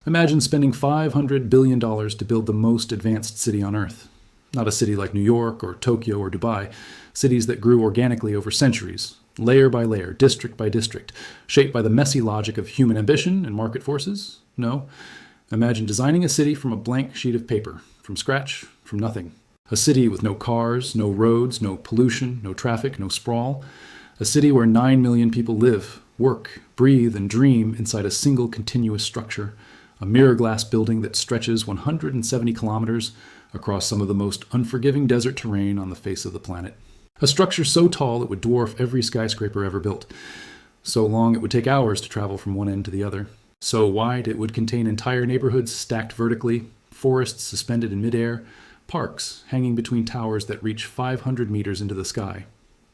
Imagine spending $500 billion to build the most advanced city on Earth. Not a city like New York or Tokyo or Dubai, cities that grew organically over centuries, layer by layer, district by district, shaped by the messy logic of human ambition and market forces. No. Imagine designing a city from a blank sheet of paper, from scratch, from nothing. A city with no cars, no roads, no pollution, no traffic, no sprawl. A city where 9 million people live, work, breathe, and dream inside a single continuous structure. A mirror glass building that stretches 170 kilometers across some of the most unforgiving desert terrain on the face of the planet. A structure so tall it would dwarf every skyscraper ever built. So long it would take hours to travel from one end to the other. So wide it would contain entire neighborhoods stacked vertically, forests suspended in midair, parks hanging between towers that reach 500 meters into the sky.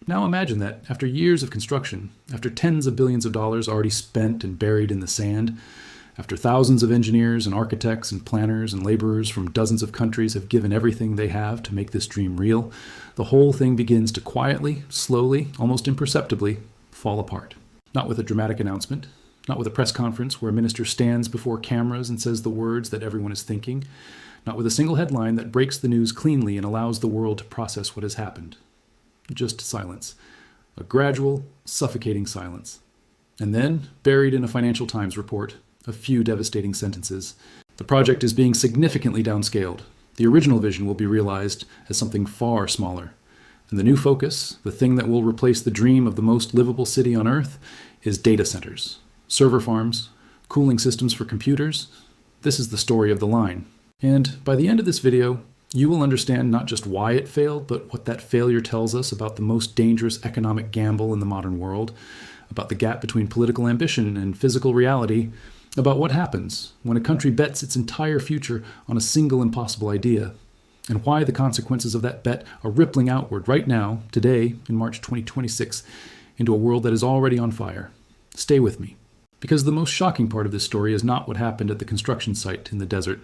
Now imagine that, after years of construction, after tens of billions of dollars already spent and buried in the sand, after thousands of engineers and architects and planners and laborers from dozens of countries have given everything they have to make this dream real, the whole thing begins to quietly, slowly, almost imperceptibly, fall apart. Not with a dramatic announcement, not with a press conference where a minister stands before cameras and says the words that everyone is thinking, not with a single headline that breaks the news cleanly and allows the world to process what has happened. Just silence. A gradual, suffocating silence. And then, buried in a Financial Times report, a few devastating sentences. The project is being significantly downscaled. The original vision will be realized as something far smaller. And the new focus, the thing that will replace the dream of the most livable city on Earth, is data centers, server farms, cooling systems for computers. This is the story of the line. And by the end of this video, you will understand not just why it failed, but what that failure tells us about the most dangerous economic gamble in the modern world, about the gap between political ambition and physical reality, about what happens when a country bets its entire future on a single impossible idea, and why the consequences of that bet are rippling outward right now, today, in March 2026, into a world that is already on fire. Stay with me, because the most shocking part of this story is not what happened at the construction site in the desert.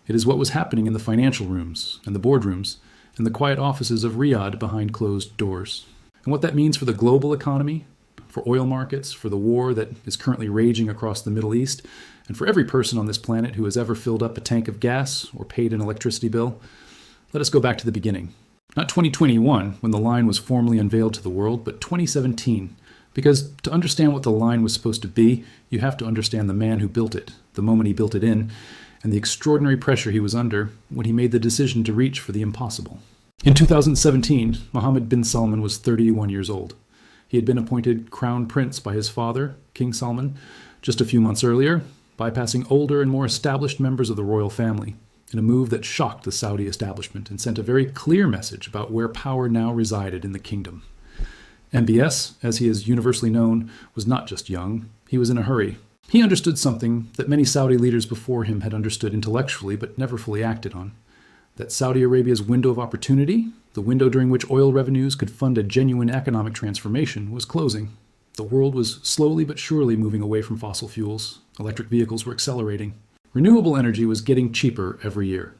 It is what was happening in the financial rooms and the boardrooms and the quiet offices of Riyadh behind closed doors. And what that means for the global economy, for oil markets, for the war that is currently raging across the Middle East, and for every person on this planet who has ever filled up a tank of gas or paid an electricity bill. Let us go back to the beginning. Not 2021, when the line was formally unveiled to the world, but 2017. Because to understand what the line was supposed to be, you have to understand the man who built it, the moment he built it in, and the extraordinary pressure he was under when he made the decision to reach for the impossible. In 2017, Mohammed bin Salman was 31 years old. He had been appointed crown prince by his father, King Salman, just a few months earlier, bypassing older and more established members of the royal family, in a move that shocked the Saudi establishment and sent a very clear message about where power now resided in the kingdom. MBS, as he is universally known, was not just young, he was in a hurry. He understood something that many Saudi leaders before him had understood intellectually but never fully acted on. That Saudi Arabia's window of opportunity, the window during which oil revenues could fund a genuine economic transformation, was closing. The world was slowly but surely moving away from fossil fuels. Electric vehicles were accelerating. Renewable energy was getting cheaper every year.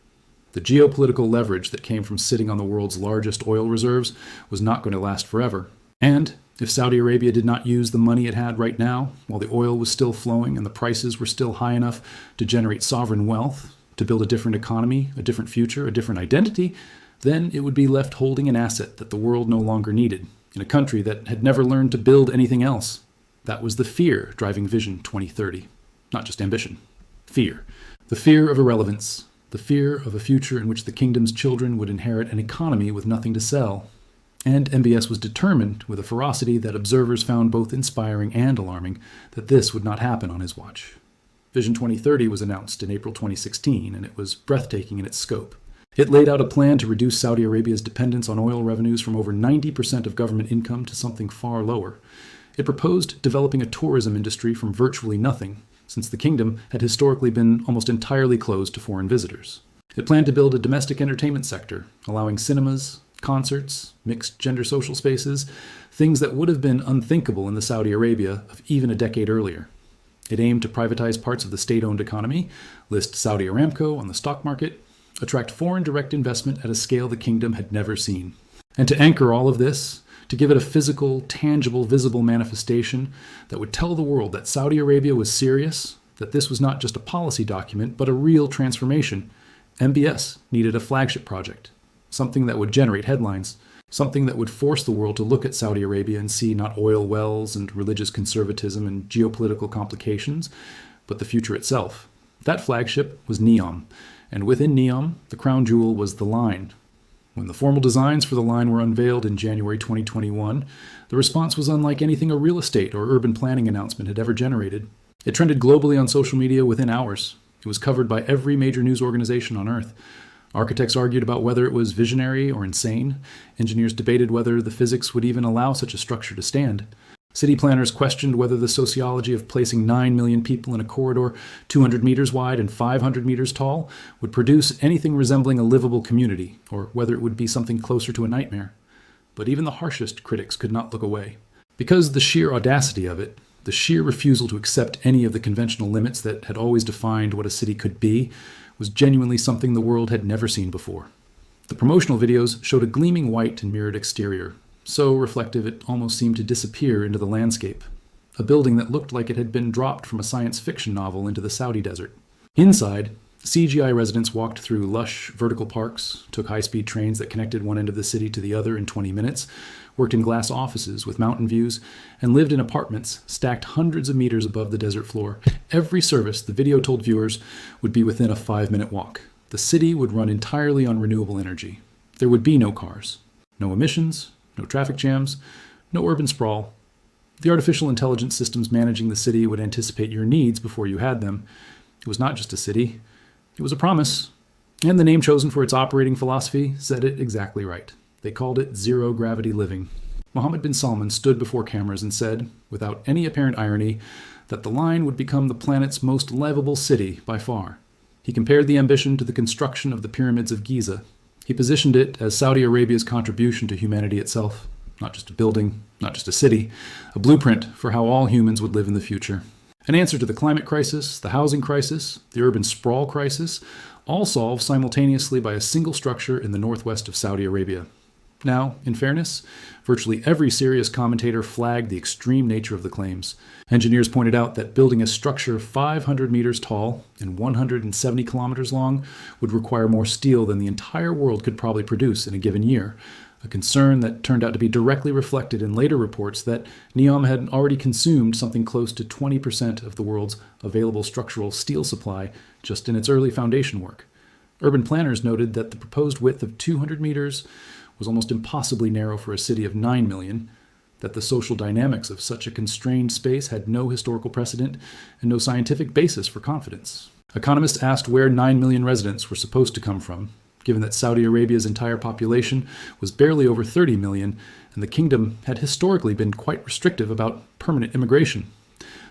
The geopolitical leverage that came from sitting on the world's largest oil reserves was not going to last forever. And if Saudi Arabia did not use the money it had right now, while the oil was still flowing and the prices were still high enough to generate sovereign wealth, to build a different economy, a different future, a different identity, then it would be left holding an asset that the world no longer needed, in a country that had never learned to build anything else. That was the fear driving Vision 2030. Not just ambition. Fear. The fear of irrelevance. The fear of a future in which the kingdom's children would inherit an economy with nothing to sell. And MBS was determined, with a ferocity that observers found both inspiring and alarming, that this would not happen on his watch. Vision 2030 was announced in April 2016, and it was breathtaking in its scope. It laid out a plan to reduce Saudi Arabia's dependence on oil revenues from over 90% of government income to something far lower. It proposed developing a tourism industry from virtually nothing, since the kingdom had historically been almost entirely closed to foreign visitors. It planned to build a domestic entertainment sector, allowing cinemas, concerts, mixed-gender social spaces, things that would have been unthinkable in the Saudi Arabia of even a decade earlier. It aimed to privatize parts of the state-owned economy, list Saudi Aramco on the stock market, attract foreign direct investment at a scale the kingdom had never seen. And to anchor all of this, to give it a physical, tangible, visible manifestation that would tell the world that Saudi Arabia was serious, that this was not just a policy document, but a real transformation. MBS needed a flagship project, something that would generate headlines, something that would force the world to look at Saudi Arabia and see not oil wells and religious conservatism and geopolitical complications, but the future itself. That flagship was NEOM, and within NEOM, the crown jewel was the line. When the formal designs for the line were unveiled in January 2021, the response was unlike anything a real estate or urban planning announcement had ever generated. It trended globally on social media within hours. It was covered by every major news organization on Earth. Architects argued about whether it was visionary or insane. Engineers debated whether the physics would even allow such a structure to stand. City planners questioned whether the sociology of placing 9 million people in a corridor 200 meters wide and 500 meters tall would produce anything resembling a livable community, or whether it would be something closer to a nightmare. But even the harshest critics could not look away. Because the sheer audacity of it, the sheer refusal to accept any of the conventional limits that had always defined what a city could be, was genuinely something the world had never seen before. The promotional videos showed a gleaming white and mirrored exterior, so reflective it almost seemed to disappear into the landscape. A building that looked like it had been dropped from a science fiction novel into the Saudi desert. Inside, CGI residents walked through lush vertical parks, took high-speed trains that connected one end of the city to the other in 20 minutes, worked in glass offices with mountain views, and lived in apartments stacked hundreds of meters above the desert floor. Every service, the video told viewers, would be within a 5-minute walk. The city would run entirely on renewable energy. There would be no cars, no emissions, no traffic jams, no urban sprawl. The artificial intelligence systems managing the city would anticipate your needs before you had them. It was not just a city, it was a promise. And the name chosen for its operating philosophy said it exactly right. They called it zero-gravity living. Mohammed bin Salman stood before cameras and said, without any apparent irony, that the line would become the planet's most livable city by far. He compared the ambition to the construction of the pyramids of Giza. He positioned it as Saudi Arabia's contribution to humanity itself. Not just a building, not just a city, a blueprint for how all humans would live in the future. An answer to the climate crisis, the housing crisis, the urban sprawl crisis, all solved simultaneously by a single structure in the northwest of Saudi Arabia. Now, in fairness, virtually every serious commentator flagged the extreme nature of the claims. Engineers pointed out that building a structure 500 meters tall and 170 kilometers long would require more steel than the entire world could probably produce in a given year, a concern that turned out to be directly reflected in later reports that NEOM had already consumed something close to 20% of the world's available structural steel supply just in its early foundation work. Urban planners noted that the proposed width of 200 meters was almost impossibly narrow for a city of 9 million, that the social dynamics of such a constrained space had no historical precedent and no scientific basis for confidence. Economists asked where 9 million residents were supposed to come from, given that Saudi Arabia's entire population was barely over 30 million, and the kingdom had historically been quite restrictive about permanent immigration.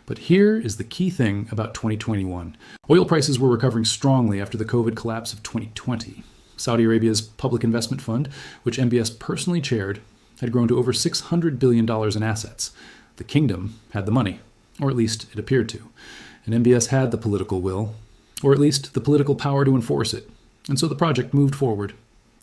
But here is the key thing about 2021. Oil prices were recovering strongly after the COVID collapse of 2020. Saudi Arabia's public investment fund, which MBS personally chaired, had grown to over $600 billion in assets. The kingdom had the money, or at least it appeared to. And MBS had the political will, or at least the political power to enforce it. And so the project moved forward.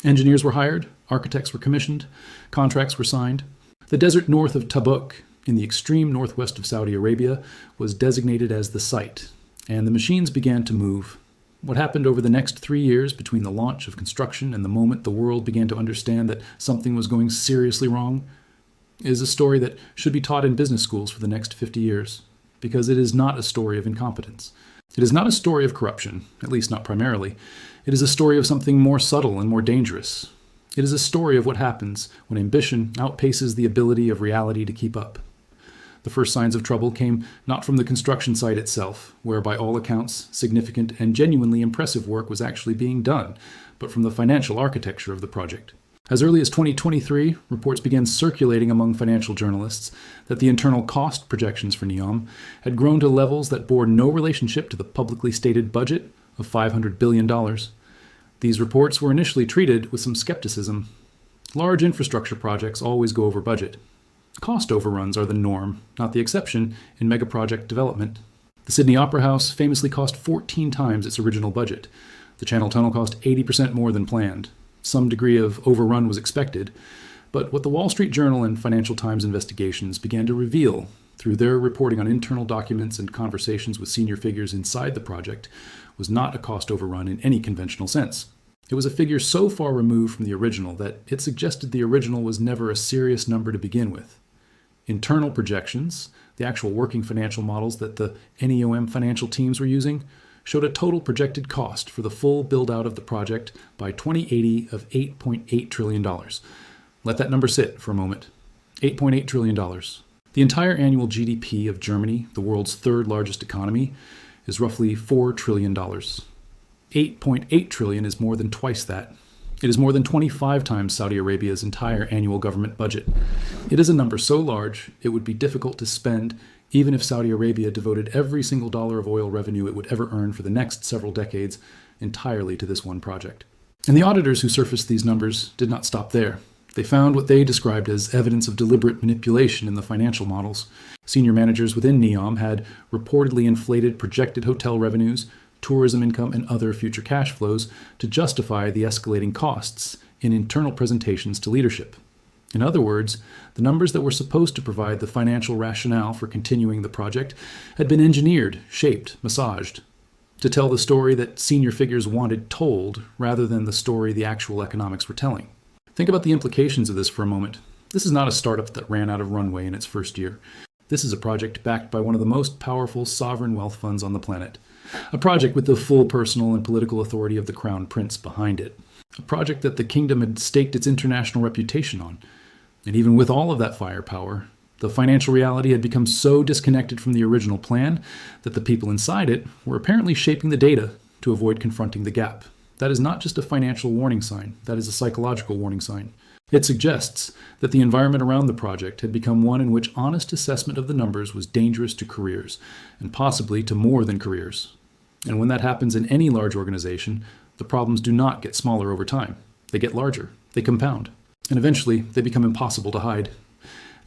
Engineers were hired, architects were commissioned, contracts were signed. The desert north of Tabuk, in the extreme northwest of Saudi Arabia, was designated as the site, and the machines began to move. What happened over the next 3 years between the launch of construction and the moment the world began to understand that something was going seriously wrong is a story that should be taught in business schools for the next 50 years, because it is not a story of incompetence. It is not a story of corruption, at least not primarily. It is a story of something more subtle and more dangerous. It is a story of what happens when ambition outpaces the ability of reality to keep up. The first signs of trouble came not from the construction site itself, where by all accounts significant and genuinely impressive work was actually being done, but from the financial architecture of the project. As early as 2023, reports began circulating among financial journalists that the internal cost projections for NEOM had grown to levels that bore no relationship to the publicly stated budget of $500 billion. These reports were initially treated with some skepticism. Large infrastructure projects always go over budget. Cost overruns are the norm, not the exception, in megaproject development. The Sydney Opera House famously cost 14 times its original budget. The Channel Tunnel cost 80% more than planned. Some degree of overrun was expected, but what the Wall Street Journal and Financial Times investigations began to reveal through their reporting on internal documents and conversations with senior figures inside the project, was not a cost overrun in any conventional sense. It was a figure so far removed from the original that it suggested the original was never a serious number to begin with. Internal projections, the actual working financial models that the NEOM financial teams were using, showed a total projected cost for the full build-out of the project by 2080 of $8.8 trillion. Let that number sit for a moment. $8.8 trillion. The entire annual GDP of Germany, the world's third largest economy, is roughly $4 trillion. $8.8 trillion is more than twice that. It is more than 25 times Saudi Arabia's entire annual government budget. It is a number so large it would be difficult to spend even if Saudi Arabia devoted every single dollar of oil revenue it would ever earn for the next several decades entirely to this one project. And the auditors who surfaced these numbers did not stop there. They found what they described as evidence of deliberate manipulation in the financial models. Senior managers within NEOM had reportedly inflated projected hotel revenues, tourism income, and other future cash flows to justify the escalating costs in internal presentations to leadership. In other words, the numbers that were supposed to provide the financial rationale for continuing the project had been engineered, shaped, massaged to tell the story that senior figures wanted told rather than the story the actual economics were telling. Think about the implications of this for a moment. This is not a startup that ran out of runway in its first year. This is a project backed by one of the most powerful sovereign wealth funds on the planet. A project with the full personal and political authority of the Crown Prince behind it. A project that the kingdom had staked its international reputation on. And even with all of that firepower, the financial reality had become so disconnected from the original plan that the people inside it were apparently shaping the data to avoid confronting the gap. That is not just a financial warning sign, that is a psychological warning sign. It suggests that the environment around the project had become one in which honest assessment of the numbers was dangerous to careers, and possibly to more than careers. And when that happens in any large organization, the problems do not get smaller over time. They get larger, they compound, and eventually they become impossible to hide.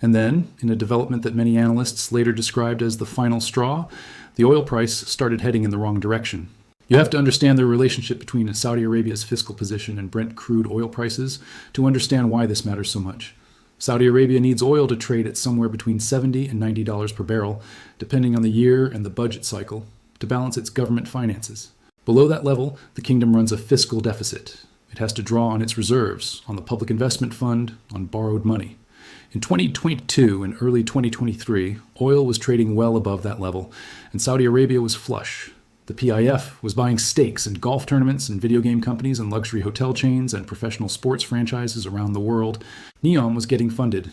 And then, in a development that many analysts later described as the final straw, the oil price started heading in the wrong direction. You have to understand the relationship between Saudi Arabia's fiscal position and Brent crude oil prices to understand why this matters so much. Saudi Arabia needs oil to trade at somewhere between $70 and $90 per barrel, depending on the year and the budget cycle, to balance its government finances. Below that level, the kingdom runs a fiscal deficit. It has to draw on its reserves, on the public investment fund, on borrowed money. In 2022 and early 2023, oil was trading well above that level, and Saudi Arabia was flush. The PIF was buying stakes in golf tournaments and video game companies and luxury hotel chains and professional sports franchises around the world. NEOM was getting funded.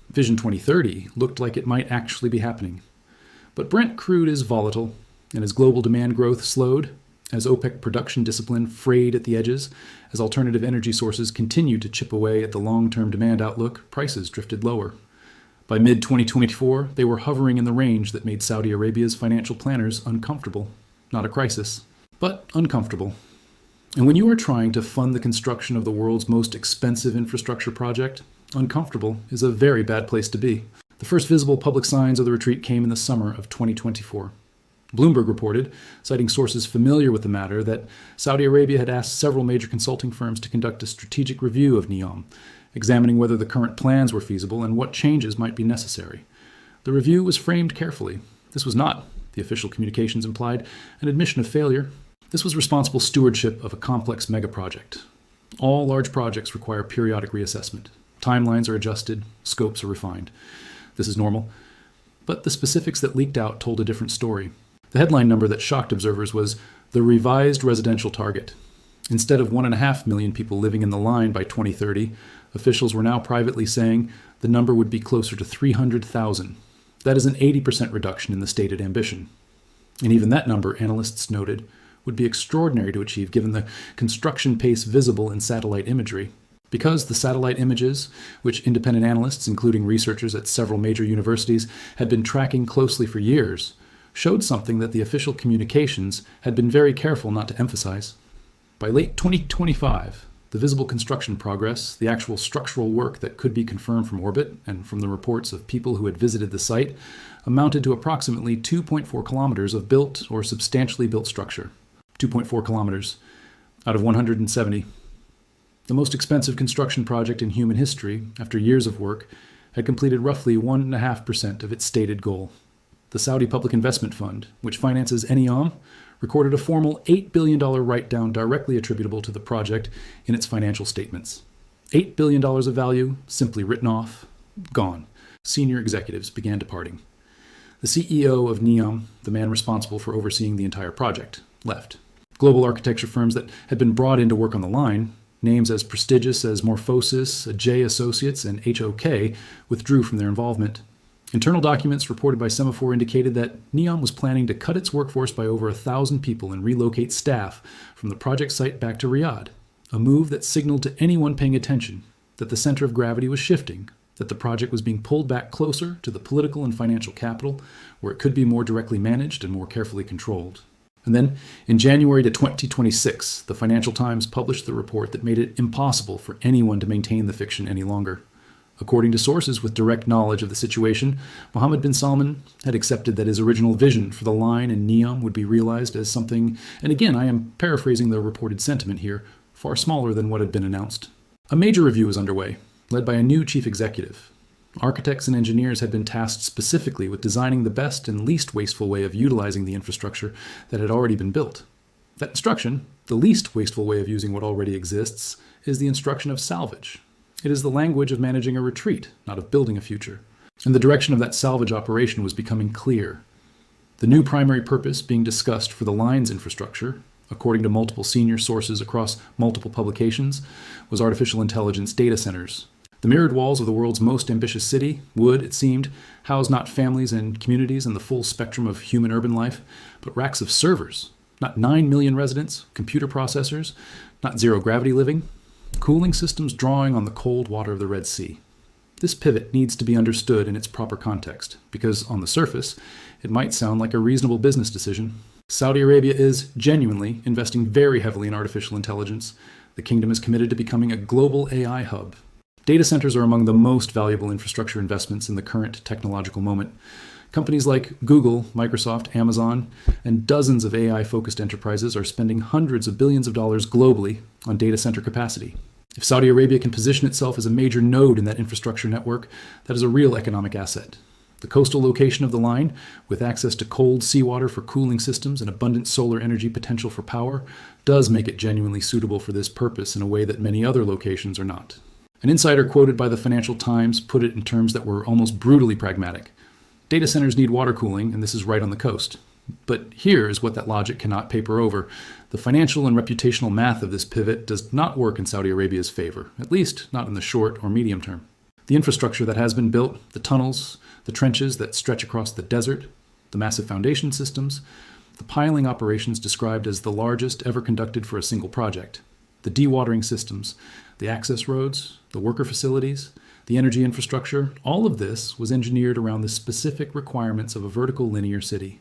Vision 2030 looked like it might actually be happening. But Brent crude is volatile, and as global demand growth slowed, as OPEC production discipline frayed at the edges, as alternative energy sources continued to chip away at the long-term demand outlook, prices drifted lower. By mid-2024, they were hovering in the range that made Saudi Arabia's financial planners uncomfortable. Not a crisis, but uncomfortable. And when you are trying to fund the construction of the world's most expensive infrastructure project, uncomfortable is a very bad place to be. The first visible public signs of the retreat came in the summer of 2024. Bloomberg reported, citing sources familiar with the matter, that Saudi Arabia had asked several major consulting firms to conduct a strategic review of NEOM, examining whether the current plans were feasible and what changes might be necessary. The review was framed carefully. This was not, the official communications implied, an admission of failure. This was responsible stewardship of a complex megaproject. All large projects require periodic reassessment. Timelines are adjusted, scopes are refined. This is normal. But the specifics that leaked out told a different story. The headline number that shocked observers was the revised residential target. Instead of 1.5 million people living in the line by 2030, officials were now privately saying the number would be closer to 300,000. That is an 80% reduction in the stated ambition. And even that number, analysts noted, would be extraordinary to achieve given the construction pace visible in satellite imagery. Because the satellite images, which independent analysts, including researchers at several major universities, had been tracking closely for years, showed something that the official communications had been very careful not to emphasize. By late 2025, the visible construction progress, the actual structural work that could be confirmed from orbit and from the reports of people who had visited the site, amounted to approximately 2.4 kilometers of built or substantially built structure. 2.4 kilometers out of 170. The most expensive construction project in human history, after years of work, had completed roughly 1.5% of its stated goal. The Saudi Public Investment Fund, which finances NEOM, recorded a formal $8 billion write-down directly attributable to the project in its financial statements. $8 billion of value simply written off, gone. Senior executives began departing. The CEO of NEOM, the man responsible for overseeing the entire project, left. Global architecture firms that had been brought in to work on the line, names as prestigious as Morphosis, J Associates, and HOK, withdrew from their involvement. Internal documents reported by Semaphore indicated that NEOM was planning to cut its workforce by over 1,000 people and relocate staff from the project site back to Riyadh, a move that signaled to anyone paying attention that the center of gravity was shifting, that the project was being pulled back closer to the political and financial capital, where it could be more directly managed and more carefully controlled. And then, in January 2026, the Financial Times published the report that made it impossible for anyone to maintain the fiction any longer. According to sources with direct knowledge of the situation, Mohammed bin Salman had accepted that his original vision for the line in NEOM would be realized as something, and again I am paraphrasing the reported sentiment here, far smaller than what had been announced. A major review was underway, led by a new chief executive. Architects and engineers had been tasked specifically with designing the best and least wasteful way of utilizing the infrastructure that had already been built. That instruction, the least wasteful way of using what already exists, is the instruction of salvage. It is the language of managing a retreat, not of building a future. And the direction of that salvage operation was becoming clear. The new primary purpose being discussed for the line's infrastructure, according to multiple senior sources across multiple publications, was artificial intelligence data centers. The mirrored walls of the world's most ambitious city would, it seemed, house not families and communities in the full spectrum of human urban life, but racks of servers, not 9 million residents, computer processors, not zero-gravity living, cooling systems drawing on the cold water of the Red Sea. This pivot needs to be understood in its proper context, because on the surface, it might sound like a reasonable business decision. Saudi Arabia is genuinely investing very heavily in artificial intelligence. The kingdom is committed to becoming a global AI hub. Data centers are among the most valuable infrastructure investments in the current technological moment. Companies like Google, Microsoft, Amazon, and dozens of AI-focused enterprises are spending hundreds of billions of dollars globally on data center capacity. If Saudi Arabia can position itself as a major node in that infrastructure network, that is a real economic asset. The coastal location of the line, with access to cold seawater for cooling systems and abundant solar energy potential for power, does make it genuinely suitable for this purpose in a way that many other locations are not. An insider quoted by the Financial Times put it in terms that were almost brutally pragmatic. Data centers need water cooling, and this is right on the coast. But here is what that logic cannot paper over. The financial and reputational math of this pivot does not work in Saudi Arabia's favor, at least not in the short or medium term. The infrastructure that has been built, the tunnels, the trenches that stretch across the desert, the massive foundation systems, the piling operations described as the largest ever conducted for a single project, the dewatering systems, the access roads, the worker facilities, the energy infrastructure, all of this was engineered around the specific requirements of a vertical linear city.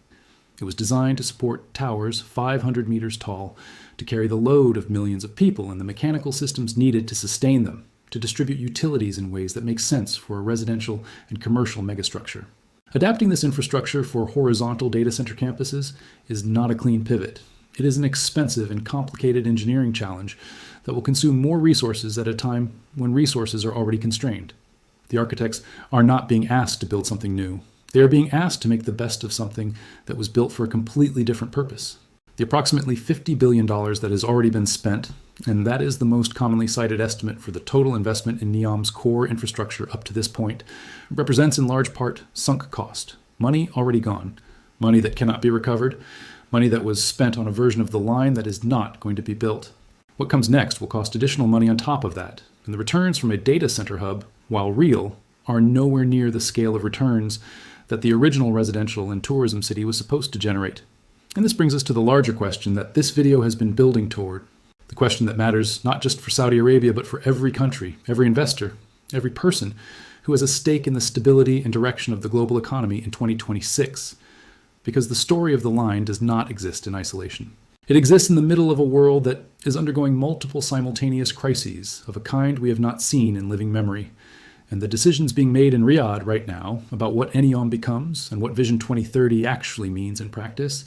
It was designed to support towers 500 meters tall, to carry the load of millions of people and the mechanical systems needed to sustain them, to distribute utilities in ways that make sense for a residential and commercial megastructure. Adapting this infrastructure for horizontal data center campuses is not a clean pivot. It is an expensive and complicated engineering challenge that will consume more resources at a time when resources are already constrained. The architects are not being asked to build something new. They are being asked to make the best of something that was built for a completely different purpose. The approximately $50 billion that has already been spent, and that is the most commonly cited estimate for the total investment in NEOM's core infrastructure up to this point, represents in large part sunk cost, money already gone, money that cannot be recovered, money that was spent on a version of the line that is not going to be built. What comes next will cost additional money on top of that, and the returns from a data center hub, while real, are nowhere near the scale of returns that the original residential and tourism city was supposed to generate. And this brings us to the larger question that this video has been building toward, the question that matters not just for Saudi Arabia, but for every country, every investor, every person who has a stake in the stability and direction of the global economy in 2026. Because the story of the line does not exist in isolation. It exists in the middle of a world that is undergoing multiple simultaneous crises of a kind we have not seen in living memory. And the decisions being made in Riyadh right now about what NEOM becomes and what Vision 2030 actually means in practice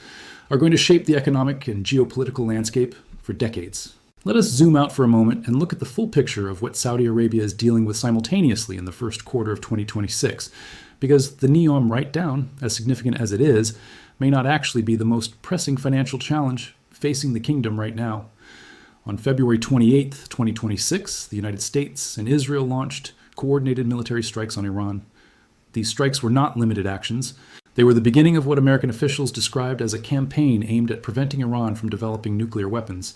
are going to shape the economic and geopolitical landscape for decades. Let us zoom out for a moment and look at the full picture of what Saudi Arabia is dealing with simultaneously in the first quarter of 2026, because the NEOM write-down, as significant as it is, may not actually be the most pressing financial challenge facing the kingdom right now. On February 28, 2026, the United States and Israel launched coordinated military strikes on Iran. These strikes were not limited actions. They were the beginning of what American officials described as a campaign aimed at preventing Iran from developing nuclear weapons,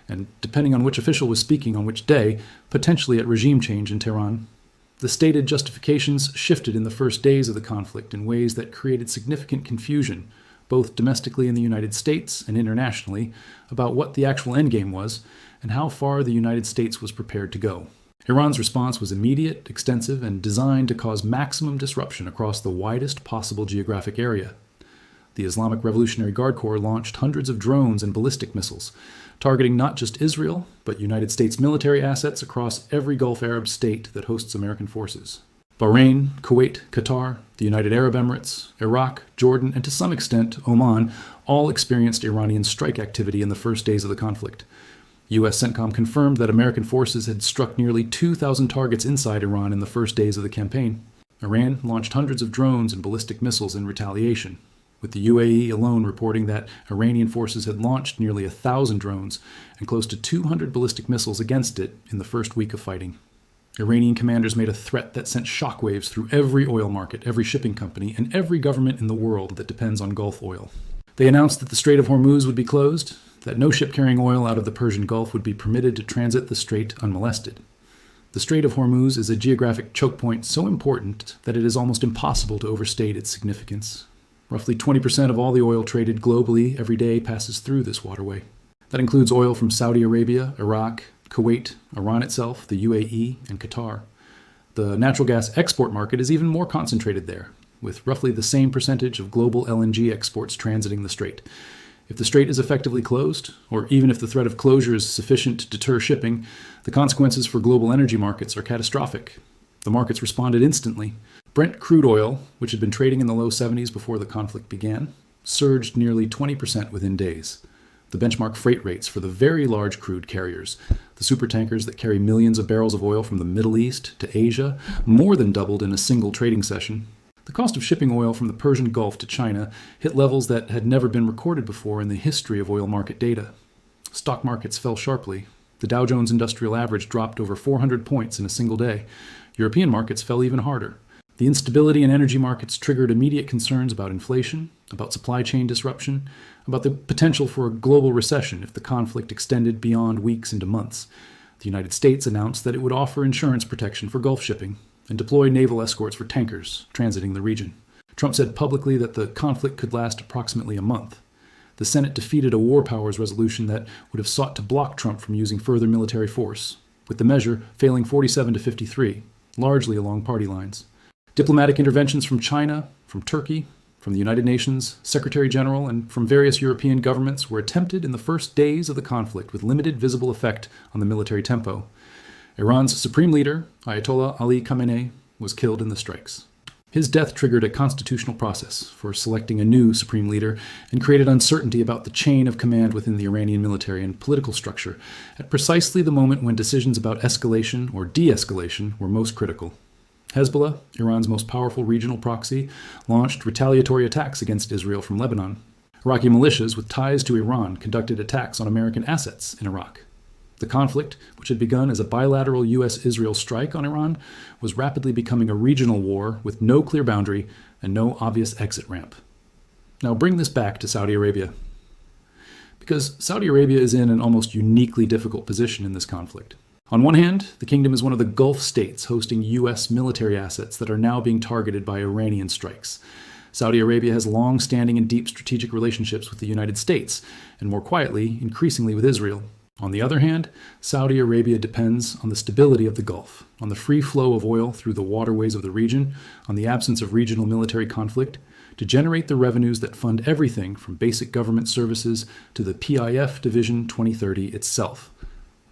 and depending on which official was speaking on which day, potentially at regime change in Tehran. The stated justifications shifted in the first days of the conflict in ways that created significant confusion, both domestically in the United States and internationally, about what the actual endgame was and how far the United States was prepared to go. Iran's response was immediate, extensive, and designed to cause maximum disruption across the widest possible geographic area. The Islamic Revolutionary Guard Corps launched hundreds of drones and ballistic missiles, targeting not just Israel, but United States military assets across every Gulf Arab state that hosts American forces. Bahrain, Kuwait, Qatar, the United Arab Emirates, Iraq, Jordan, and to some extent Oman all experienced Iranian strike activity in the first days of the conflict. U.S. CENTCOM confirmed that American forces had struck nearly 2,000 targets inside Iran in the first days of the campaign. Iran launched hundreds of drones and ballistic missiles in retaliation, with the UAE alone reporting that Iranian forces had launched nearly 1,000 drones and close to 200 ballistic missiles against it in the first week of fighting. Iranian commanders made a threat that sent shockwaves through every oil market, every shipping company, and every government in the world that depends on Gulf oil. They announced that the Strait of Hormuz would be closed, that no ship carrying oil out of the Persian Gulf would be permitted to transit the strait unmolested. The Strait of Hormuz is a geographic choke point so important that it is almost impossible to overstate its significance. Roughly 20% of all the oil traded globally every day passes through this waterway. That includes oil from Saudi Arabia, Iraq, Kuwait, Iran itself, the UAE, and Qatar. The natural gas export market is even more concentrated there, with roughly the same percentage of global LNG exports transiting the strait. If the strait is effectively closed, or even if the threat of closure is sufficient to deter shipping, the consequences for global energy markets are catastrophic. The markets responded instantly. Brent crude oil, which had been trading in the low 70s before the conflict began, surged nearly 20% within days. The benchmark freight rates for the very large crude carriers, the supertankers that carry millions of barrels of oil from the Middle East to Asia, more than doubled in a single trading session. The cost of shipping oil from the Persian Gulf to China hit levels that had never been recorded before in the history of oil market data. Stock markets fell sharply. The Dow Jones Industrial Average dropped over 400 points in a single day. European markets fell even harder. The instability in energy markets triggered immediate concerns about inflation, about supply chain disruption, about the potential for a global recession if the conflict extended beyond weeks into months. The United States announced that it would offer insurance protection for Gulf shipping and deploy naval escorts for tankers transiting the region. Trump said publicly that the conflict could last approximately a month. The Senate defeated a war powers resolution that would have sought to block Trump from using further military force, with the measure failing 47 to 53, largely along party lines. Diplomatic interventions from China, from Turkey, from the United Nations, Secretary General, and from various European governments were attempted in the first days of the conflict with limited visible effect on the military tempo. Iran's supreme leader, Ayatollah Ali Khamenei, was killed in the strikes. His death triggered a constitutional process for selecting a new supreme leader and created uncertainty about the chain of command within the Iranian military and political structure at precisely the moment when decisions about escalation or de-escalation were most critical. Hezbollah, Iran's most powerful regional proxy, launched retaliatory attacks against Israel from Lebanon. Iraqi militias with ties to Iran conducted attacks on American assets in Iraq. The conflict, which had begun as a bilateral U.S.-Israel strike on Iran, was rapidly becoming a regional war with no clear boundary and no obvious exit ramp. Now bring this back to Saudi Arabia. Because Saudi Arabia is in an almost uniquely difficult position in this conflict. On one hand, the kingdom is one of the Gulf states hosting U.S. military assets that are now being targeted by Iranian strikes. Saudi Arabia has long-standing and deep strategic relationships with the United States, and more quietly, increasingly with Israel. On the other hand, Saudi Arabia depends on the stability of the Gulf, on the free flow of oil through the waterways of the region, on the absence of regional military conflict, to generate the revenues that fund everything from basic government services to the PIF Division 2030 itself.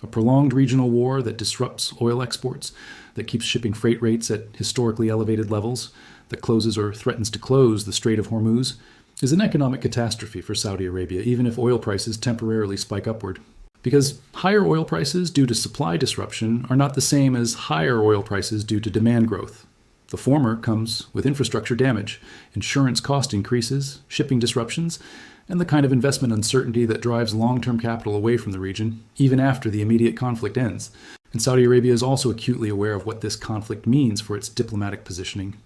A prolonged regional war that disrupts oil exports, that keeps shipping freight rates at historically elevated levels, that closes or threatens to close the Strait of Hormuz, is an economic catastrophe for Saudi Arabia, even if oil prices temporarily spike upward. Because higher oil prices due to supply disruption are not the same as higher oil prices due to demand growth. The former comes with infrastructure damage, insurance cost increases, shipping disruptions, and the kind of investment uncertainty that drives long-term capital away from the region, even after the immediate conflict ends. And Saudi Arabia is also acutely aware of what this conflict means for its diplomatic positioning.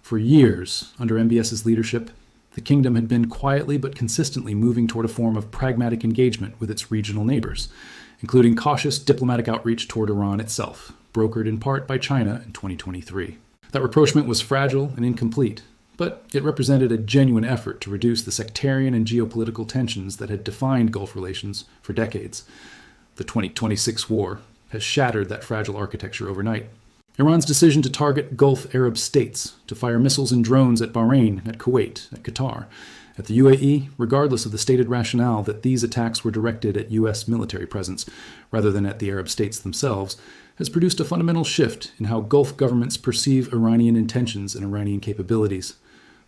For years, under MBS's leadership, the kingdom had been quietly but consistently moving toward a form of pragmatic engagement with its regional neighbors, including cautious diplomatic outreach toward Iran itself, brokered in part by China in 2023. That rapprochement was fragile and incomplete, but it represented a genuine effort to reduce the sectarian and geopolitical tensions that had defined Gulf relations for decades. The 2026 war has shattered that fragile architecture overnight. Iran's decision to target Gulf Arab states, to fire missiles and drones at Bahrain, at Kuwait, at Qatar, at the UAE, regardless of the stated rationale that these attacks were directed at U.S. military presence rather than at the Arab states themselves, has produced a fundamental shift in how Gulf governments perceive Iranian intentions and Iranian capabilities.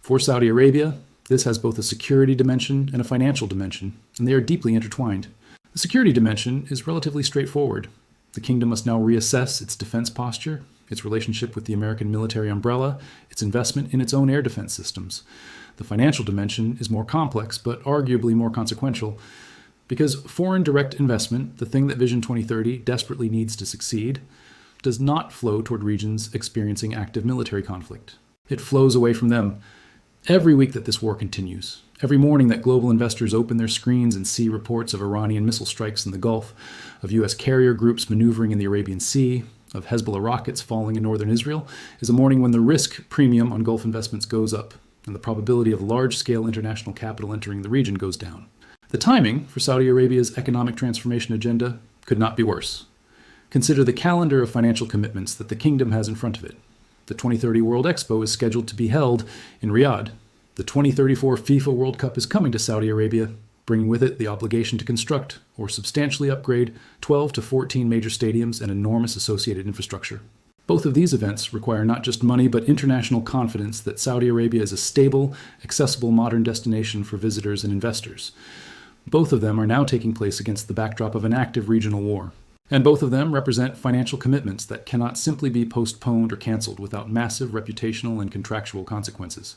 For Saudi Arabia, this has both a security dimension and a financial dimension, and they are deeply intertwined. The security dimension is relatively straightforward. The kingdom must now reassess its defense posture, its relationship with the American military umbrella, its investment in its own air defense systems. The financial dimension is more complex, but arguably more consequential, because foreign direct investment, the thing that Vision 2030 desperately needs to succeed, does not flow toward regions experiencing active military conflict. It flows away from them. Every week that this war continues, every morning that global investors open their screens and see reports of Iranian missile strikes in the Gulf, of U.S. carrier groups maneuvering in the Arabian Sea, of Hezbollah rockets falling in northern Israel, is a morning when the risk premium on Gulf investments goes up, and the probability of large-scale international capital entering the region goes down. The timing for Saudi Arabia's economic transformation agenda could not be worse. Consider the calendar of financial commitments that the kingdom has in front of it. The 2030 World Expo is scheduled to be held in Riyadh. The 2034 FIFA World Cup is coming to Saudi Arabia, bringing with it the obligation to construct or substantially upgrade 12 to 14 major stadiums and enormous associated infrastructure. Both of these events require not just money, but international confidence that Saudi Arabia is a stable, accessible modern destination for visitors and investors. Both of them are now taking place against the backdrop of an active regional war. And both of them represent financial commitments that cannot simply be postponed or canceled without massive reputational and contractual consequences.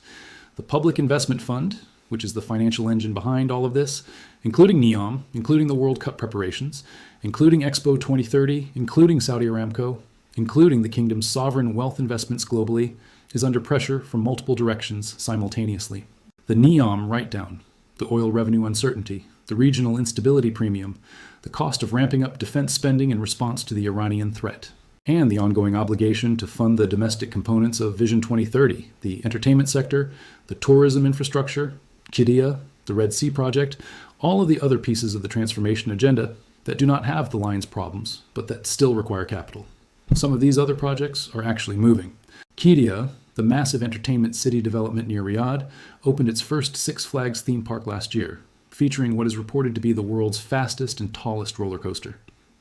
The Public Investment Fund, which is the financial engine behind all of this, including NEOM, including the World Cup preparations, including Expo 2030, including Saudi Aramco, including the kingdom's sovereign wealth investments globally, is under pressure from multiple directions simultaneously. The NEOM write-down, the oil revenue uncertainty, the regional instability premium, the cost of ramping up defense spending in response to the Iranian threat, and the ongoing obligation to fund the domestic components of Vision 2030, the entertainment sector, the tourism infrastructure, Qiddiya, the Red Sea project, all of the other pieces of the transformation agenda that do not have the line's problems, but that still require capital. Some of these other projects are actually moving. Qiddiya, the massive entertainment city development near Riyadh, opened its first Six Flags theme park last year, featuring what is reported to be the world's fastest and tallest roller coaster.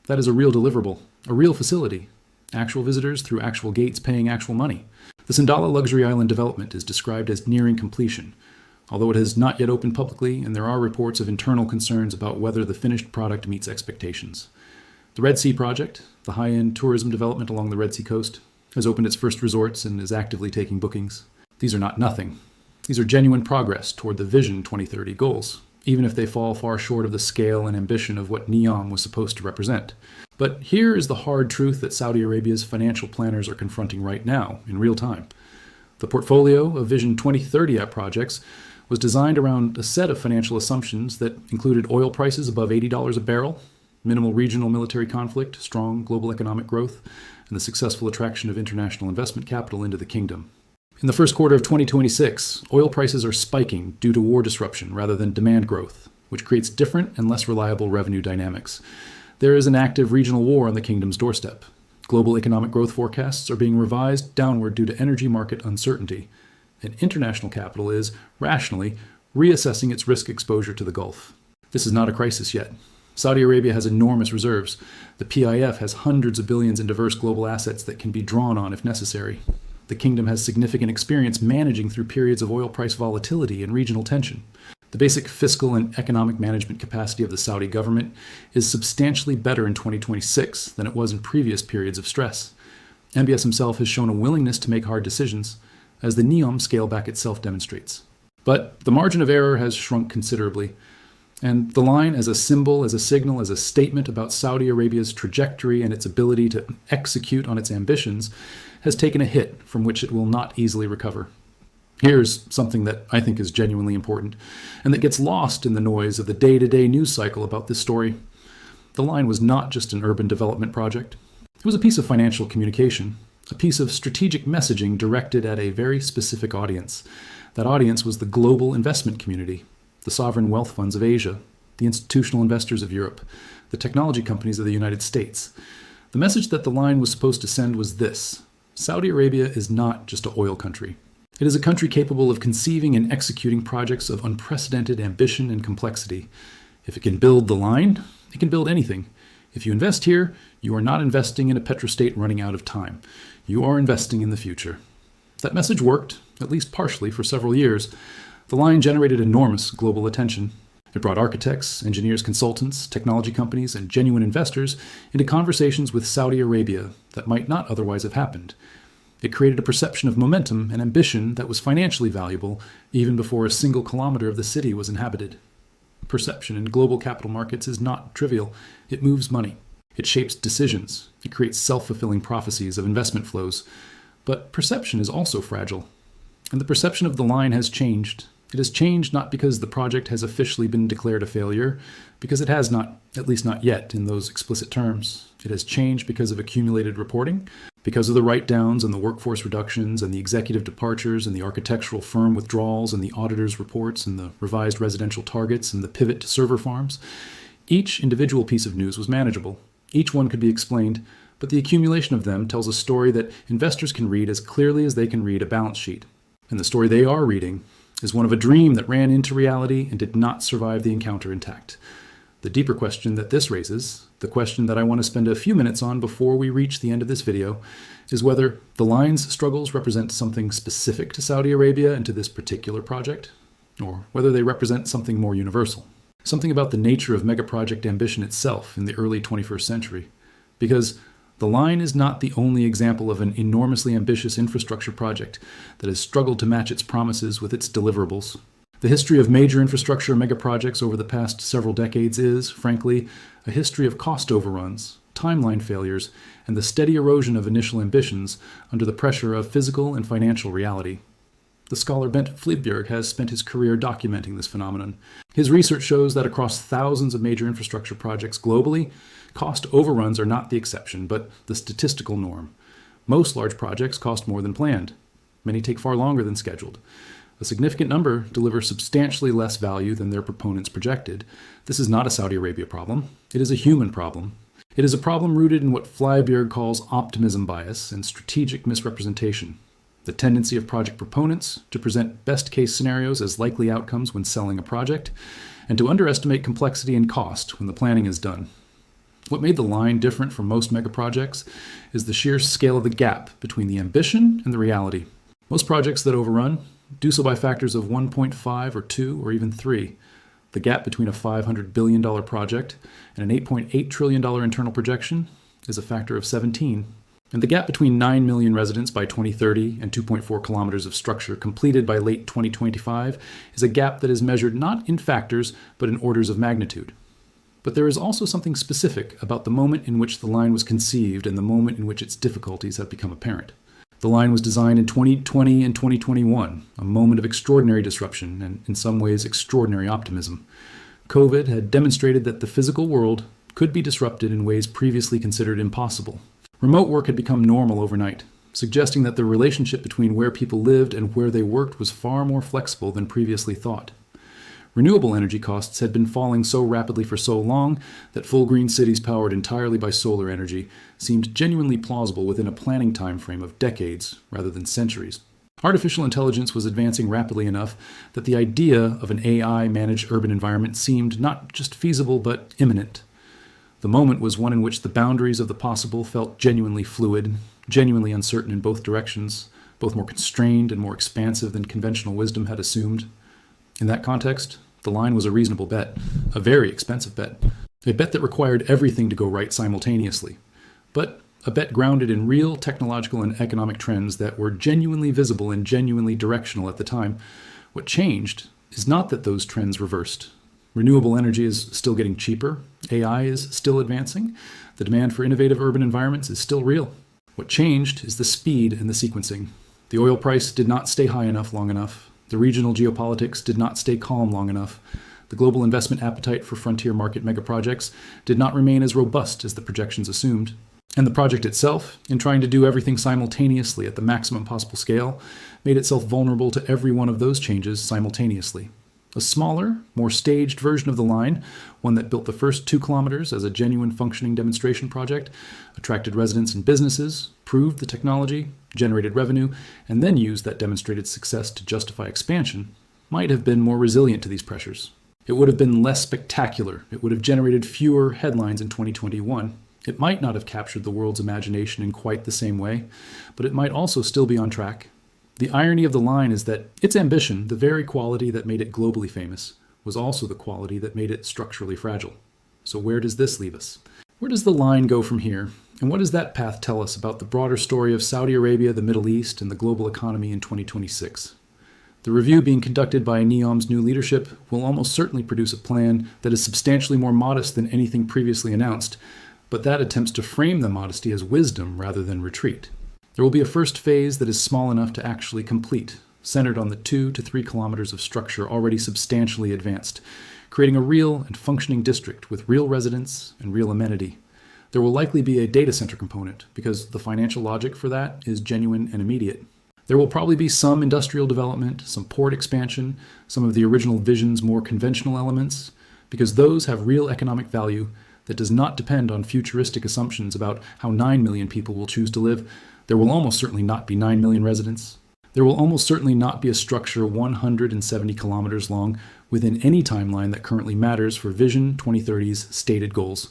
That is a real deliverable, a real facility. Actual visitors through actual gates paying actual money. The Sandala luxury island development is described as nearing completion, although it has not yet opened publicly, and there are reports of internal concerns about whether the finished product meets expectations. The Red Sea project, the high-end tourism development along the Red Sea coast, has opened its first resorts and is actively taking bookings. These are not nothing. These are genuine progress toward the Vision 2030 goals, even if they fall far short of the scale and ambition of what NEOM was supposed to represent. But here is the hard truth that Saudi Arabia's financial planners are confronting right now, in real time. The portfolio of Vision 2030 projects was designed around a set of financial assumptions that included oil prices above $80 a barrel, minimal regional military conflict, strong global economic growth, and the successful attraction of international investment capital into the kingdom. In the first quarter of 2026, oil prices are spiking due to war disruption rather than demand growth, which creates different and less reliable revenue dynamics. There is an active regional war on the kingdom's doorstep. Global economic growth forecasts are being revised downward due to energy market uncertainty, and international capital is, rationally, reassessing its risk exposure to the Gulf. This is not a crisis yet. Saudi Arabia has enormous reserves. The PIF has hundreds of billions in diverse global assets that can be drawn on if necessary. The kingdom has significant experience managing through periods of oil price volatility and regional tension. The basic fiscal and economic management capacity of the Saudi government is substantially better in 2026 than it was in previous periods of stress. MBS himself has shown a willingness to make hard decisions, as the NEOM scale back itself demonstrates. But the margin of error has shrunk considerably, and the line as a symbol, as a signal, as a statement about Saudi Arabia's trajectory and its ability to execute on its ambitions has taken a hit from which it will not easily recover. Here's something that I think is genuinely important, and that gets lost in the noise of the day-to-day news cycle about this story. The line was not just an urban development project. It was a piece of financial communication, a piece of strategic messaging directed at a very specific audience. That audience was the global investment community, the sovereign wealth funds of Asia, the institutional investors of Europe, the technology companies of the United States. The message that the line was supposed to send was this: Saudi Arabia is not just an oil country. It is a country capable of conceiving and executing projects of unprecedented ambition and complexity. If it can build the line, it can build anything. If you invest here, you are not investing in a petrostate running out of time. You are investing in the future. That message worked, at least partially, for several years. The line generated enormous global attention. It brought architects, engineers, consultants, technology companies, and genuine investors into conversations with Saudi Arabia that might not otherwise have happened. It created a perception of momentum and ambition that was financially valuable even before a single kilometer of the city was inhabited. Perception in global capital markets is not trivial. It moves money. It shapes decisions. It creates self-fulfilling prophecies of investment flows. But perception is also fragile. And the perception of the line has changed. It has changed not because the project has officially been declared a failure, because it has not, at least not yet in those explicit terms. It has changed because of accumulated reporting, because of the write-downs and the workforce reductions and the executive departures and the architectural firm withdrawals and the auditors' reports and the revised residential targets and the pivot to server farms. Each individual piece of news was manageable. Each one could be explained, but the accumulation of them tells a story that investors can read as clearly as they can read a balance sheet. And the story they are reading is one of a dream that ran into reality and did not survive the encounter intact. The deeper question that this raises, the question that I want to spend a few minutes on before we reach the end of this video, is whether the line's struggles represent something specific to Saudi Arabia and to this particular project, or whether they represent something more universal, something about the nature of megaproject ambition itself in the early 21st century. Because the line is not the only example of an enormously ambitious infrastructure project that has struggled to match its promises with its deliverables. The history of major infrastructure megaprojects over the past several decades is, frankly, a history of cost overruns, timeline failures, and the steady erosion of initial ambitions under the pressure of physical and financial reality. The scholar Bent Flyvbjerg has spent his career documenting this phenomenon. His research shows that across thousands of major infrastructure projects globally, cost overruns are not the exception, but the statistical norm. Most large projects cost more than planned. Many take far longer than scheduled. A significant number deliver substantially less value than their proponents projected. This is not a Saudi Arabia problem. It is a human problem. It is a problem rooted in what Flyvbjerg calls optimism bias and strategic misrepresentation, the tendency of project proponents to present best-case scenarios as likely outcomes when selling a project, and to underestimate complexity and cost when the planning is done. What made the line different from most megaprojects is the sheer scale of the gap between the ambition and the reality. Most projects that overrun do so by factors of 1.5 or 2 or even 3. The gap between a $500 billion project and an $8.8 trillion internal projection is a factor of 17. And the gap between 9 million residents by 2030 and 2.4 kilometers of structure completed by late 2025 is a gap that is measured not in factors, but in orders of magnitude. But there is also something specific about the moment in which the line was conceived and the moment in which its difficulties have become apparent. The line was designed in 2020 and 2021, a moment of extraordinary disruption and, in some ways, extraordinary optimism. COVID had demonstrated that the physical world could be disrupted in ways previously considered impossible. Remote work had become normal overnight, suggesting that the relationship between where people lived and where they worked was far more flexible than previously thought. Renewable energy costs had been falling so rapidly for so long that full green cities powered entirely by solar energy seemed genuinely plausible within a planning time frame of decades rather than centuries. Artificial intelligence was advancing rapidly enough that the idea of an AI-managed urban environment seemed not just feasible but imminent. The moment was one in which the boundaries of the possible felt genuinely fluid, genuinely uncertain in both directions, both more constrained and more expansive than conventional wisdom had assumed. In that context, The line was a reasonable bet, a very expensive bet, a bet that required everything to go right simultaneously, but a bet grounded in real technological and economic trends that were genuinely visible and genuinely directional at the time. What changed is not that those trends reversed. Renewable energy is still getting cheaper, AI is still advancing, the demand for innovative urban environments is still real. What changed is the speed and the sequencing. The oil price did not stay high enough long enough. The regional geopolitics did not stay calm long enough. The global investment appetite for frontier market megaprojects did not remain as robust as the projections assumed. And the project itself, in trying to do everything simultaneously at the maximum possible scale, made itself vulnerable to every one of those changes simultaneously. A smaller, more staged version of the line, one that built the first 2 kilometers as a genuine functioning demonstration project, attracted residents and businesses, proved the technology, generated revenue, and then used that demonstrated success to justify expansion, might have been more resilient to these pressures. It would have been less spectacular. It would have generated fewer headlines in 2021. It might not have captured the world's imagination in quite the same way, but it might also still be on track. The irony of the line is that its ambition, the very quality that made it globally famous, was also the quality that made it structurally fragile. So where does this leave us? Where does the line go from here? And what does that path tell us about the broader story of Saudi Arabia, the Middle East, and the global economy in 2026? The review being conducted by NEOM's new leadership will almost certainly produce a plan that is substantially more modest than anything previously announced, but that attempts to frame the modesty as wisdom rather than retreat. There will be a first phase that is small enough to actually complete, centered on the 2 to 3 kilometers of structure already substantially advanced, creating a real and functioning district with real residents and real amenity. There will likely be a data center component, because the financial logic for that is genuine and immediate. There will probably be some industrial development, some port expansion, some of the original vision's more conventional elements, because those have real economic value that does not depend on futuristic assumptions about how 9 million people will choose to live. There will almost certainly not be 9 million residents. There will almost certainly not be a structure 170 kilometers long within any timeline that currently matters for Vision 2030's stated goals.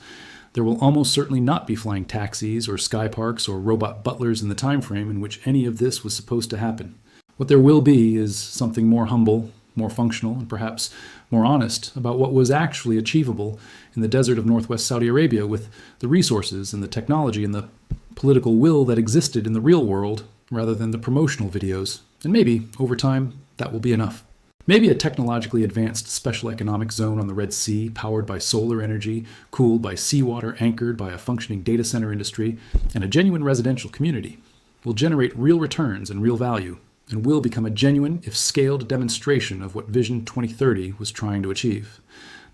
There will almost certainly not be flying taxis or sky parks or robot butlers in the time frame in which any of this was supposed to happen. What there will be is something more humble, more functional, and perhaps more honest about what was actually achievable in the desert of northwest Saudi Arabia with the resources and the technology and the political will that existed in the real world rather than the promotional videos. And maybe, over time, that will be enough. Maybe a technologically advanced special economic zone on the Red Sea, powered by solar energy, cooled by seawater, anchored by a functioning data center industry, and a genuine residential community, will generate real returns and real value, and will become a genuine, if scaled, demonstration of what Vision 2030 was trying to achieve.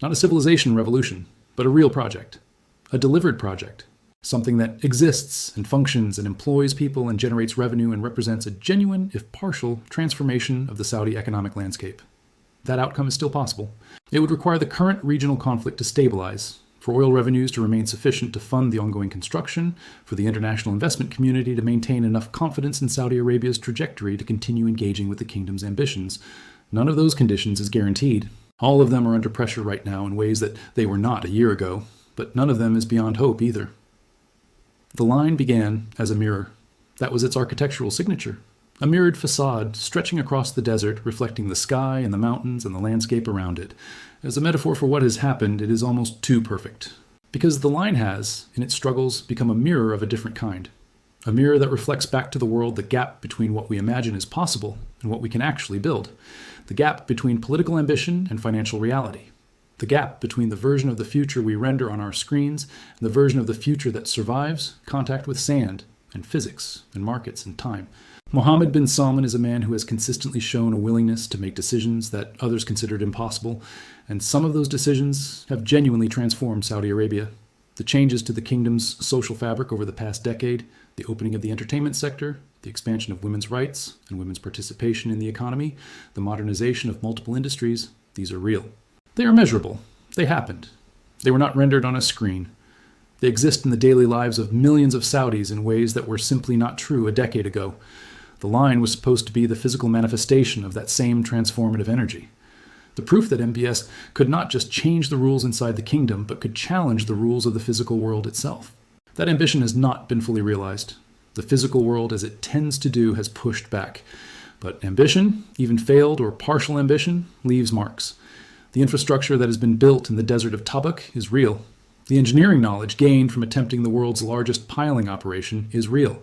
Not a civilization revolution, but a real project. A delivered project. Something that exists and functions and employs people and generates revenue and represents a genuine, if partial, transformation of the Saudi economic landscape. That outcome is still possible. It would require the current regional conflict to stabilize, for oil revenues to remain sufficient to fund the ongoing construction, for the international investment community to maintain enough confidence in Saudi Arabia's trajectory to continue engaging with the kingdom's ambitions. None of those conditions is guaranteed. All of them are under pressure right now in ways that they were not a year ago, but none of them is beyond hope either. The line began as a mirror. That was its architectural signature. A mirrored facade stretching across the desert, reflecting the sky and the mountains and the landscape around it. As a metaphor for what has happened, it is almost too perfect. Because the line has, in its struggles, become a mirror of a different kind. A mirror that reflects back to the world the gap between what we imagine is possible and what we can actually build. The gap between political ambition and financial reality. The gap between the version of the future we render on our screens and the version of the future that survives contact with sand and physics and markets and time. Mohammed bin Salman is a man who has consistently shown a willingness to make decisions that others considered impossible, and some of those decisions have genuinely transformed Saudi Arabia. The changes to the kingdom's social fabric over the past decade, the opening of the entertainment sector, the expansion of women's rights and women's participation in the economy, the modernization of multiple industries, these are real. They are measurable. They happened. They were not rendered on a screen. They exist in the daily lives of millions of Saudis in ways that were simply not true a decade ago. The line was supposed to be the physical manifestation of that same transformative energy. The proof that MBS could not just change the rules inside the kingdom, but could challenge the rules of the physical world itself. That ambition has not been fully realized. The physical world, as it tends to do, has pushed back. But ambition, even failed or partial ambition, leaves marks. The infrastructure that has been built in the desert of Tabuk is real. The engineering knowledge gained from attempting the world's largest piling operation is real.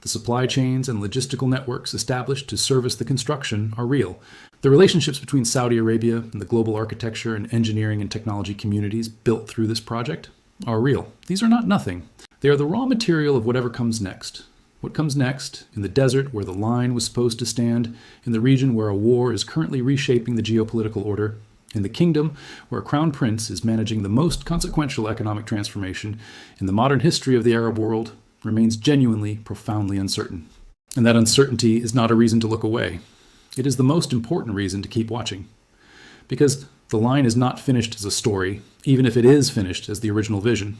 The supply chains and logistical networks established to service the construction are real. The relationships between Saudi Arabia and the global architecture and engineering and technology communities built through this project are real. These are not nothing. They are the raw material of whatever comes next. What comes next, in the desert where the line was supposed to stand, in the region where a war is currently reshaping the geopolitical order, in the kingdom where a crown prince is managing the most consequential economic transformation in the modern history of the Arab world, remains genuinely, profoundly uncertain. And that uncertainty is not a reason to look away. It is the most important reason to keep watching. Because the line is not finished as a story, even if it is finished as the original vision.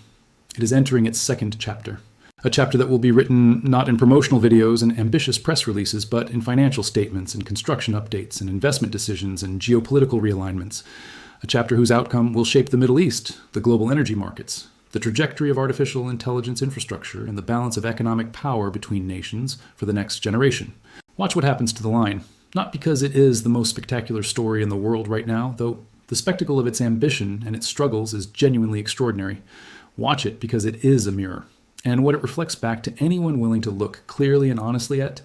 It is entering its second chapter. A chapter that will be written not in promotional videos and ambitious press releases, but in financial statements and construction updates and investment decisions and geopolitical realignments. A chapter whose outcome will shape the Middle East, the global energy markets, the trajectory of artificial intelligence infrastructure, and the balance of economic power between nations for the next generation. Watch what happens to the line, not because it is the most spectacular story in the world right now, though the spectacle of its ambition and its struggles is genuinely extraordinary. Watch it because it is a mirror, and what it reflects back to anyone willing to look clearly and honestly at,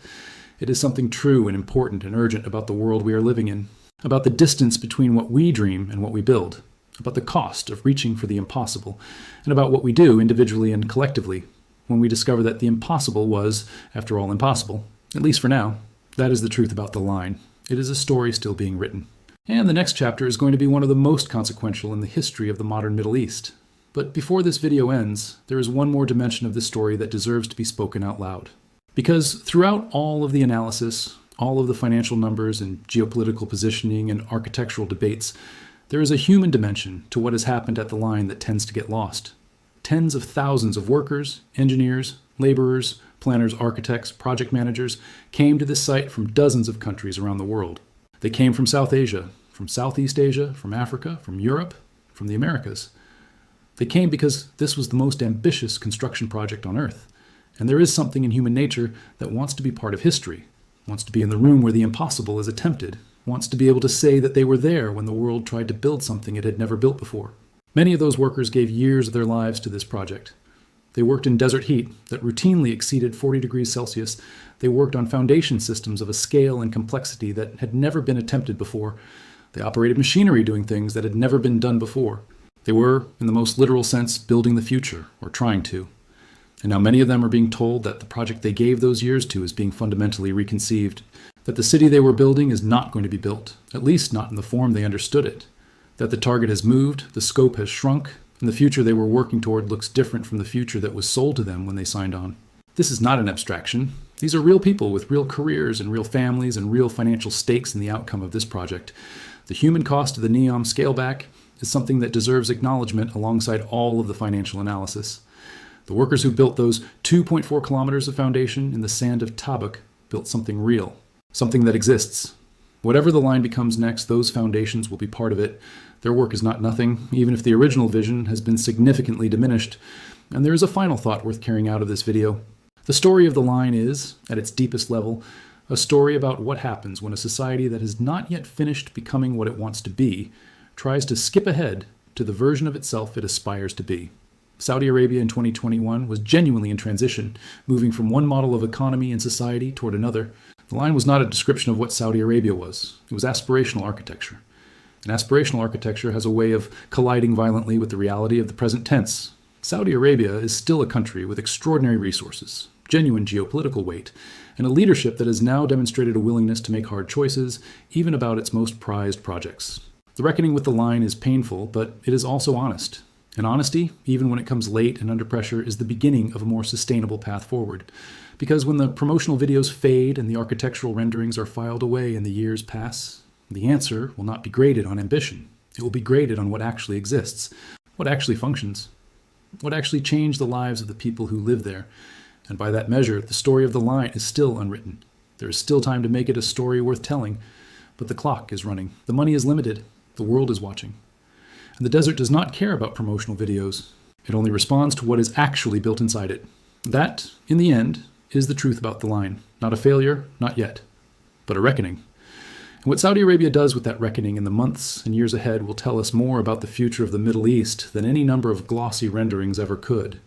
it is something true and important and urgent about the world we are living in, about the distance between what we dream and what we build, about the cost of reaching for the impossible, and about what we do individually and collectively when we discover that the impossible was, after all, impossible, at least for now. That is the truth about the line. It is a story still being written. And the next chapter is going to be one of the most consequential in the history of the modern Middle East. But before this video ends, there is one more dimension of this story that deserves to be spoken out loud. Because throughout all of the analysis, all of the financial numbers and geopolitical positioning and architectural debates, there is a human dimension to what has happened at the line that tends to get lost. Tens of thousands of workers, engineers, laborers, planners, architects, project managers came to this site from dozens of countries around the world. They came from South Asia, from Southeast Asia, from Africa, from Europe, from the Americas. They came because this was the most ambitious construction project on Earth. And there is something in human nature that wants to be part of history, wants to be in the room where the impossible is attempted, wants to be able to say that they were there when the world tried to build something it had never built before. Many of those workers gave years of their lives to this project. They worked in desert heat that routinely exceeded 40 degrees Celsius. They worked on foundation systems of a scale and complexity that had never been attempted before. They operated machinery doing things that had never been done before. They were, in the most literal sense, building the future, or trying to. And now many of them are being told that the project they gave those years to is being fundamentally reconceived, that the city they were building is not going to be built, at least not in the form they understood it, that the target has moved, the scope has shrunk, and the future they were working toward looks different from the future that was sold to them when they signed on. This is not an abstraction. These are real people with real careers and real families and real financial stakes in the outcome of this project. The human cost of the NEOM scaleback is something that deserves acknowledgement alongside all of the financial analysis. The workers who built those 2.4 kilometers of foundation in the sand of Tabuk built something real, something that exists. Whatever the line becomes next, those foundations will be part of it. Their work is not nothing, even if the original vision has been significantly diminished. And there is a final thought worth carrying out of this video. The story of the line is, at its deepest level, a story about what happens when a society that has not yet finished becoming what it wants to be tries to skip ahead to the version of itself it aspires to be. Saudi Arabia in 2021 was genuinely in transition, moving from one model of economy and society toward another. The line was not a description of what Saudi Arabia was. It was aspirational architecture. And aspirational architecture has a way of colliding violently with the reality of the present tense. Saudi Arabia is still a country with extraordinary resources, genuine geopolitical weight, and a leadership that has now demonstrated a willingness to make hard choices, even about its most prized projects. The reckoning with the line is painful, but it is also honest. And honesty, even when it comes late and under pressure, is the beginning of a more sustainable path forward. Because when the promotional videos fade and the architectural renderings are filed away and the years pass, the answer will not be graded on ambition. It will be graded on what actually exists, what actually functions, what actually changed the lives of the people who live there. And by that measure, the story of the line is still unwritten. There is still time to make it a story worth telling, but the clock is running. The money is limited. The world is watching. And the desert does not care about promotional videos. It only responds to what is actually built inside it. That, in the end, is the truth about the line. Not a failure, not yet, but a reckoning. And what Saudi Arabia does with that reckoning in the months and years ahead will tell us more about the future of the Middle East than any number of glossy renderings ever could.